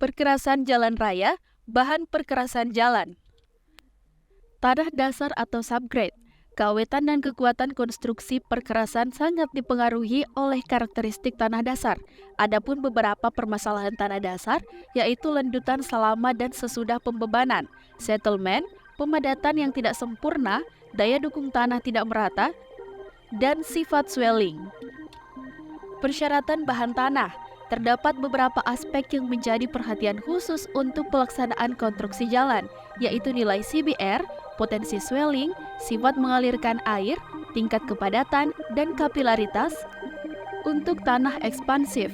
Perkerasan jalan raya, bahan perkerasan jalan. Tanah dasar atau subgrade, keawetan dan kekuatan konstruksi perkerasan sangat dipengaruhi oleh karakteristik tanah dasar. Adapun beberapa permasalahan tanah dasar, yaitu lendutan selama dan sesudah pembebanan, settlement, pemadatan yang tidak sempurna, daya dukung tanah tidak merata, dan sifat swelling. Persyaratan bahan tanah. Terdapat beberapa aspek yang menjadi perhatian khusus untuk pelaksanaan konstruksi jalan, yaitu nilai CBR, potensi swelling, sifat mengalirkan air, tingkat kepadatan, dan kapilaritas untuk tanah ekspansif.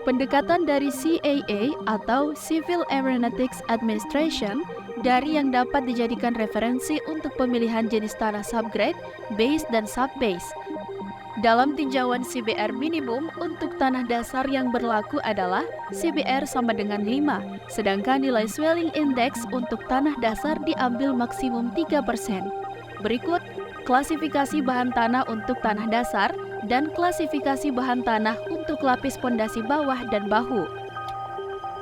Pendekatan dari CAA atau Civil Aeronautics Administration dari yang dapat dijadikan referensi untuk pemilihan jenis tanah subgrade, base, dan subbase. Dalam tinjauan CBR minimum untuk tanah dasar yang berlaku adalah CBR sama dengan 5, sedangkan nilai swelling index untuk tanah dasar diambil maksimum 3%. Berikut klasifikasi bahan tanah untuk tanah dasar dan klasifikasi bahan tanah untuk lapis pondasi bawah dan bahu.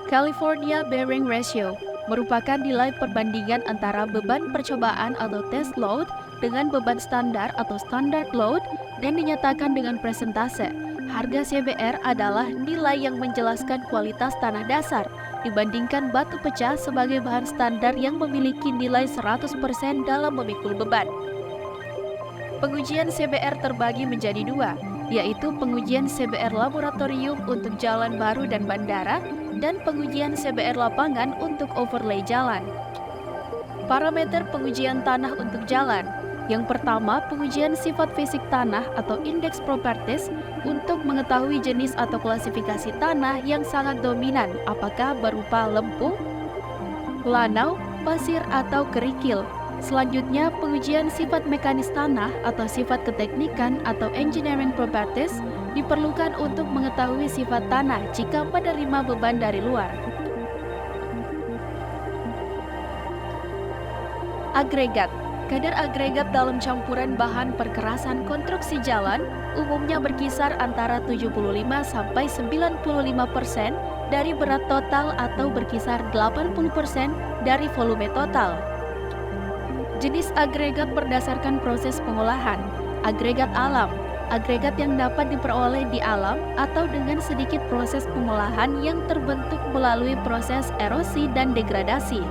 California Bearing Ratio merupakan nilai perbandingan antara beban percobaan atau test load dengan beban standar atau standard load dan dinyatakan dengan persentase. Harga CBR adalah nilai yang menjelaskan kualitas tanah dasar dibandingkan batu pecah sebagai bahan standar yang memiliki nilai 100% dalam memikul beban. Pengujian CBR terbagi menjadi dua, yaitu pengujian CBR laboratorium untuk jalan baru dan bandara, dan pengujian CBR lapangan untuk overlay jalan. Parameter pengujian tanah untuk jalan. Yang pertama, pengujian sifat fisik tanah atau indeks properties untuk mengetahui jenis atau klasifikasi tanah yang sangat dominan, apakah berupa lempung, lanau, pasir, atau kerikil. Selanjutnya, pengujian sifat mekanis tanah atau sifat keteknikan atau engineering properties diperlukan untuk mengetahui sifat tanah jika menerima beban dari luar. Agregat. Kadar agregat dalam campuran bahan perkerasan konstruksi jalan umumnya berkisar antara 75–95% dari berat total atau berkisar 80% dari volume total. Jenis agregat berdasarkan proses pengolahan. Agregat alam, agregat yang dapat diperoleh di alam atau dengan sedikit proses pengolahan yang terbentuk melalui proses erosi dan degradasi.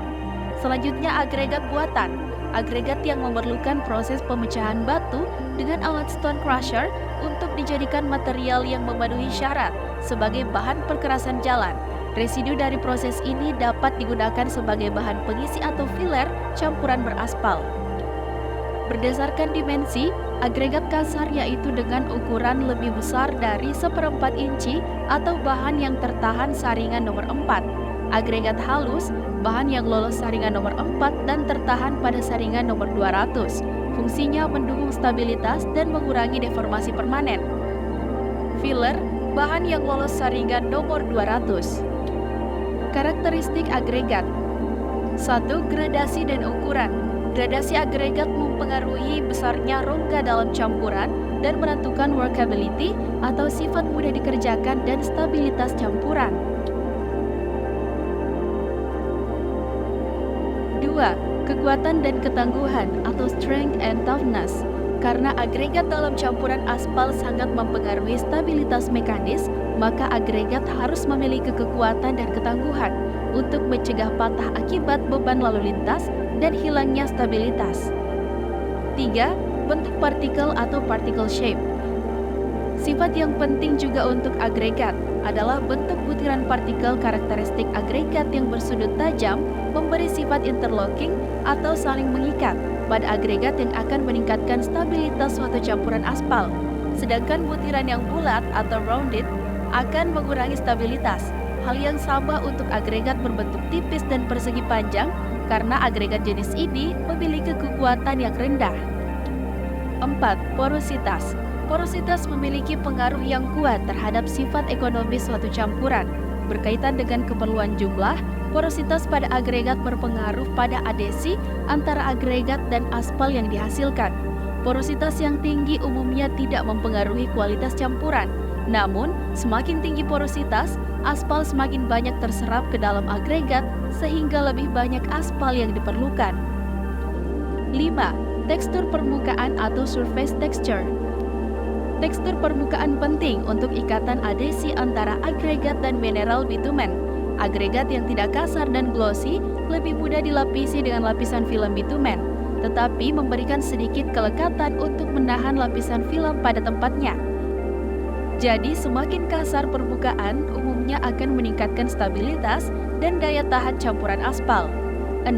Selanjutnya agregat buatan, agregat yang memerlukan proses pemecahan batu dengan alat stone crusher untuk dijadikan material yang memenuhi syarat sebagai bahan perkerasan jalan. Residu dari proses ini dapat digunakan sebagai bahan pengisi atau filler campuran beraspal. Berdasarkan dimensi, agregat kasar yaitu dengan ukuran lebih besar dari 1/4 inci atau bahan yang tertahan saringan nomor 4. Agregat halus, bahan yang lolos saringan nomor 4 dan tertahan pada saringan nomor 200. Fungsinya mendukung stabilitas dan mengurangi deformasi permanen. Filler, bahan yang lolos saringan nomor 200. Karakteristik agregat. 1. Gradasi dan ukuran. Gradasi agregat mempengaruhi besarnya rongga dalam campuran dan menentukan workability atau sifat mudah dikerjakan dan stabilitas campuran. 2. Kekuatan dan ketangguhan atau strength and toughness. Karena agregat dalam campuran aspal sangat mempengaruhi stabilitas mekanis, maka agregat harus memiliki kekuatan dan ketangguhan untuk mencegah patah akibat beban lalu lintas dan hilangnya stabilitas. 3. Bentuk partikel atau particle shape. Sifat yang penting juga untuk agregat adalah bentuk butiran partikel. Karakteristik agregat yang bersudut tajam memberi sifat interlocking atau saling mengikat pada agregat yang akan meningkatkan stabilitas suatu campuran aspal. Sedangkan butiran yang bulat atau rounded akan mengurangi stabilitas. Hal yang sama untuk agregat berbentuk tipis dan persegi panjang karena agregat jenis ini memiliki kekuatan yang rendah. 4. Porositas. Porositas memiliki pengaruh yang kuat terhadap sifat ekonomis suatu campuran. Berkaitan dengan keperluan jumlah, porositas pada agregat berpengaruh pada adesi antara agregat dan aspal yang dihasilkan. Porositas yang tinggi umumnya tidak mempengaruhi kualitas campuran. Namun, semakin tinggi porositas, aspal semakin banyak terserap ke dalam agregat sehingga lebih banyak aspal yang diperlukan. 5. Tekstur permukaan atau surface texture. Tekstur permukaan penting untuk ikatan adhesi antara agregat dan mineral bitumen. Agregat yang tidak kasar dan glossy lebih mudah dilapisi dengan lapisan film bitumen, tetapi memberikan sedikit kelekatan untuk menahan lapisan film pada tempatnya. Jadi, semakin kasar permukaan umumnya akan meningkatkan stabilitas dan daya tahan campuran aspal. 6.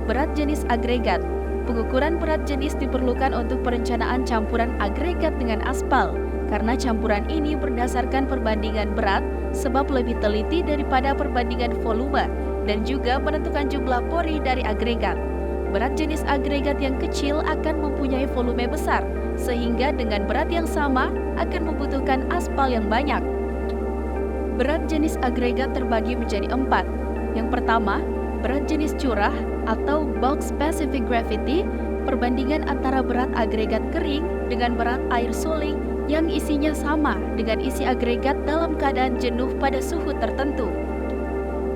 Berat jenis agregat. Pengukuran berat jenis diperlukan untuk perencanaan campuran agregat dengan aspal, karena campuran ini berdasarkan perbandingan berat sebab lebih teliti daripada perbandingan volume dan juga menentukan jumlah pori dari agregat. Berat jenis agregat yang kecil akan mempunyai volume besar, sehingga dengan berat yang sama akan membutuhkan aspal yang banyak. Berat jenis agregat terbagi menjadi 4. Yang pertama, berat jenis curah atau bulk specific gravity, perbandingan antara berat agregat kering dengan berat air suling yang isinya sama dengan isi agregat dalam keadaan jenuh pada suhu tertentu.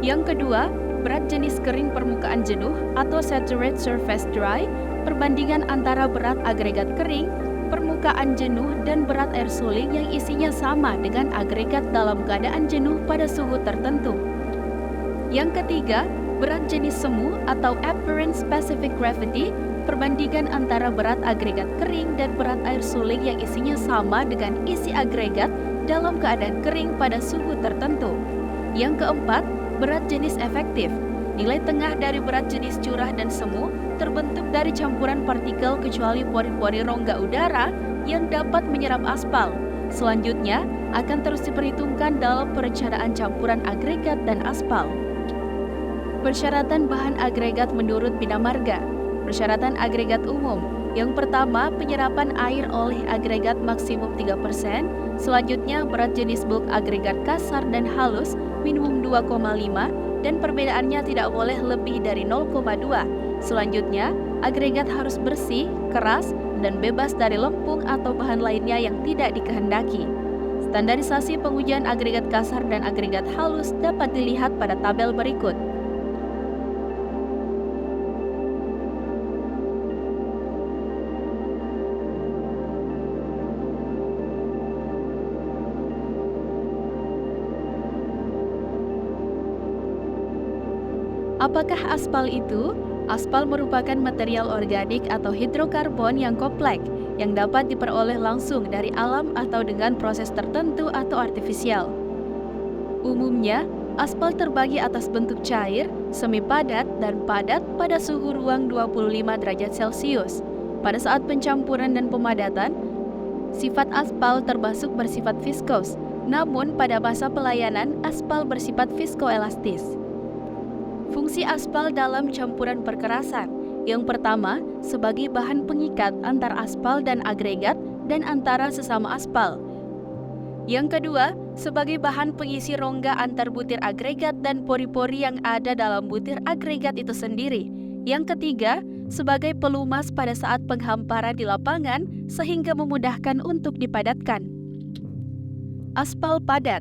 Yang kedua, berat jenis kering permukaan jenuh atau saturate surface dry, perbandingan antara berat agregat kering, permukaan jenuh dan berat air suling yang isinya sama dengan agregat dalam keadaan jenuh pada suhu tertentu. Yang ketiga, berat jenis semu atau apparent specific gravity, perbandingan antara berat agregat kering dan berat air suling yang isinya sama dengan isi agregat dalam keadaan kering pada suhu tertentu. Yang keempat, berat jenis efektif. Nilai tengah dari berat jenis curah dan semu terbentuk dari campuran partikel kecuali pori-pori rongga udara yang dapat menyerap aspal. Selanjutnya, akan terus diperhitungkan dalam perencanaan campuran agregat dan aspal. Persyaratan bahan agregat menurut Bina Marga. Persyaratan agregat umum. Yang pertama, penyerapan air oleh agregat maksimum 3%. Selanjutnya, berat jenis bulk agregat kasar dan halus minimum 2,5 dan perbedaannya tidak boleh lebih dari 0,2. Selanjutnya, agregat harus bersih, keras, dan bebas dari lempung atau bahan lainnya yang tidak dikehendaki. Standarisasi pengujian agregat kasar dan agregat halus dapat dilihat pada tabel berikut. Apakah aspal itu? Aspal merupakan material organik atau hidrokarbon yang kompleks yang dapat diperoleh langsung dari alam atau dengan proses tertentu atau artifisial. Umumnya, aspal terbagi atas bentuk cair, semi padat, dan padat pada suhu ruang 25 derajat Celcius. Pada saat pencampuran dan pemadatan, sifat aspal termasuk bersifat viskos, namun pada masa pelayanan, aspal bersifat viskoelastis. Fungsi aspal dalam campuran perkerasan. Yang pertama, sebagai bahan pengikat antar aspal dan agregat dan antara sesama aspal. Yang kedua, sebagai bahan pengisi rongga antar butir agregat dan pori-pori yang ada dalam butir agregat itu sendiri. Yang ketiga, sebagai pelumas pada saat penghamparan di lapangan sehingga memudahkan untuk dipadatkan. Aspal padat.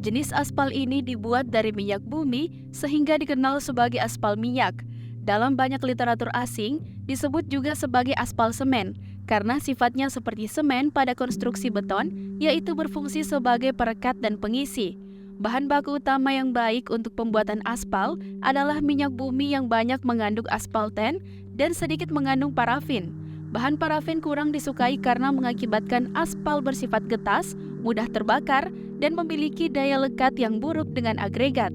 Jenis aspal ini dibuat dari minyak bumi sehingga dikenal sebagai aspal minyak. Dalam banyak literatur asing, disebut juga sebagai aspal semen karena sifatnya seperti semen pada konstruksi beton, yaitu berfungsi sebagai perekat dan pengisi. Bahan baku utama yang baik untuk pembuatan aspal adalah minyak bumi yang banyak mengandung aspalten dan sedikit mengandung parafin. Bahan parafin kurang disukai karena mengakibatkan aspal bersifat getas, mudah terbakar, dan memiliki daya lekat yang buruk dengan agregat.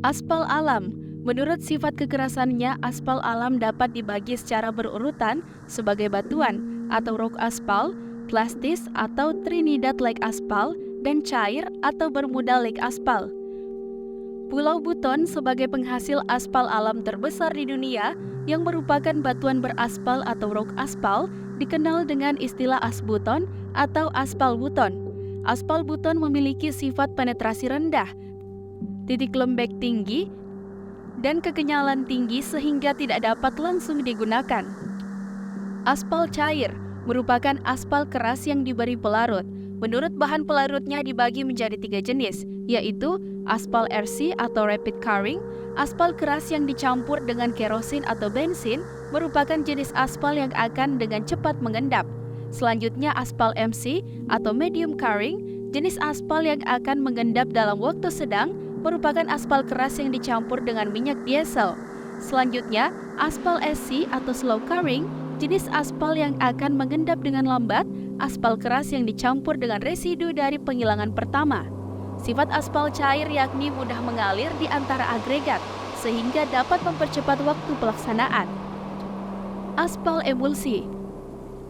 Aspal alam. Menurut sifat kekerasannya, aspal alam dapat dibagi secara berurutan sebagai batuan atau rock aspal, plastis atau Trinidad lake aspal, dan cair atau Bermuda lake aspal. Pulau Buton sebagai penghasil aspal alam terbesar di dunia yang merupakan batuan beraspal atau rock aspal dikenal dengan istilah asbuton atau aspal buton. Aspal buton memiliki sifat penetrasi rendah, titik lembek tinggi, dan kekenyalan tinggi sehingga tidak dapat langsung digunakan. Aspal cair merupakan aspal keras yang diberi pelarut. Menurut bahan pelarutnya dibagi menjadi 3 jenis, yaitu aspal RC atau rapid curing. Aspal keras yang dicampur dengan kerosin atau bensin merupakan jenis aspal yang akan dengan cepat mengendap. Selanjutnya aspal MC atau medium curing, jenis aspal yang akan mengendap dalam waktu sedang, merupakan aspal keras yang dicampur dengan minyak diesel. Selanjutnya, aspal SC atau slow curing, jenis aspal yang akan mengendap dengan lambat, aspal keras yang dicampur dengan residu dari penghilangan pertama. Sifat aspal cair yakni mudah mengalir di antara agregat, sehingga dapat mempercepat waktu pelaksanaan. Aspal emulsi.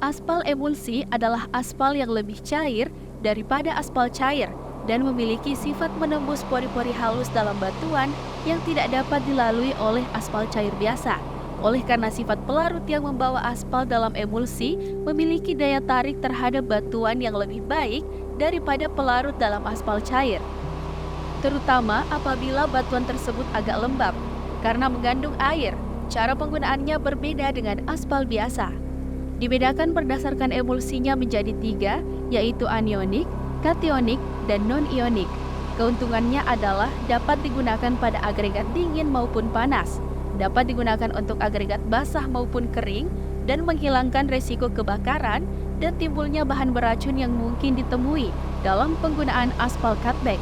Aspal emulsi adalah aspal yang lebih cair daripada aspal cair dan memiliki sifat menembus pori-pori halus dalam batuan yang tidak dapat dilalui oleh aspal cair biasa. Oleh karena sifat pelarut yang membawa aspal dalam emulsi memiliki daya tarik terhadap batuan yang lebih baik daripada pelarut dalam aspal cair, terutama apabila batuan tersebut agak lembab. Karena mengandung air, cara penggunaannya berbeda dengan aspal biasa. Dibedakan berdasarkan emulsinya menjadi 3, yaitu anionik, kationik, dan non-ionik. Keuntungannya adalah dapat digunakan pada agregat dingin maupun panas, dapat digunakan untuk agregat basah maupun kering, dan menghilangkan resiko kebakaran dan timbulnya bahan beracun yang mungkin ditemui dalam penggunaan aspal cutback.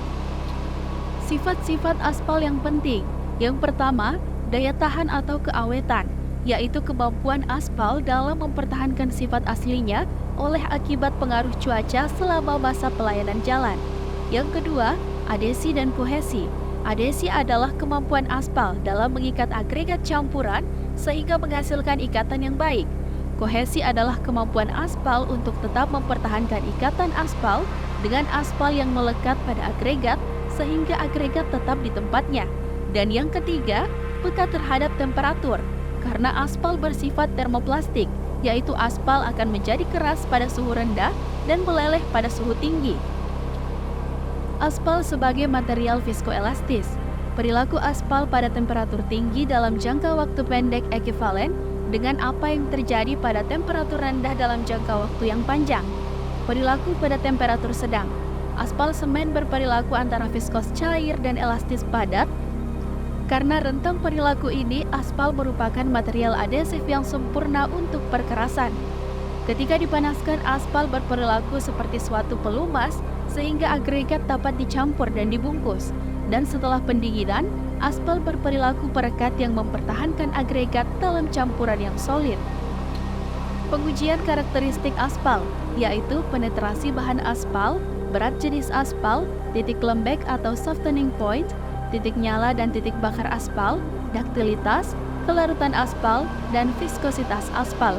Sifat-sifat aspal yang penting. Yang pertama, daya tahan atau keawetan, yaitu kemampuan aspal dalam mempertahankan sifat aslinya oleh akibat pengaruh cuaca selama masa pelayanan jalan. Yang kedua, adesi dan kohesi. Adesi adalah kemampuan aspal dalam mengikat agregat campuran sehingga menghasilkan ikatan yang baik. Kohesi adalah kemampuan aspal untuk tetap mempertahankan ikatan aspal dengan aspal yang melekat pada agregat sehingga agregat tetap di tempatnya. Dan yang ketiga, peka terhadap temperatur. Karena aspal bersifat termoplastik, yaitu aspal akan menjadi keras pada suhu rendah dan meleleh pada suhu tinggi. Aspal sebagai material viskoelastis. Perilaku aspal pada temperatur tinggi dalam jangka waktu pendek ekivalen dengan apa yang terjadi pada temperatur rendah dalam jangka waktu yang panjang. Perilaku pada temperatur sedang. Aspal semen berperilaku antara viskos cair dan elastis padat. Karena rentang perilaku ini, aspal merupakan material adesif yang sempurna untuk perkerasan. Ketika dipanaskan, aspal berperilaku seperti suatu pelumas sehingga agregat dapat dicampur dan dibungkus. Dan setelah pendinginan, aspal berperilaku perekat yang mempertahankan agregat dalam campuran yang solid. Pengujian karakteristik aspal, yaitu penetrasi bahan aspal, berat jenis aspal, titik lembek atau softening point, titik nyala dan titik bakar aspal, daktilitas, kelarutan aspal, dan viskositas aspal.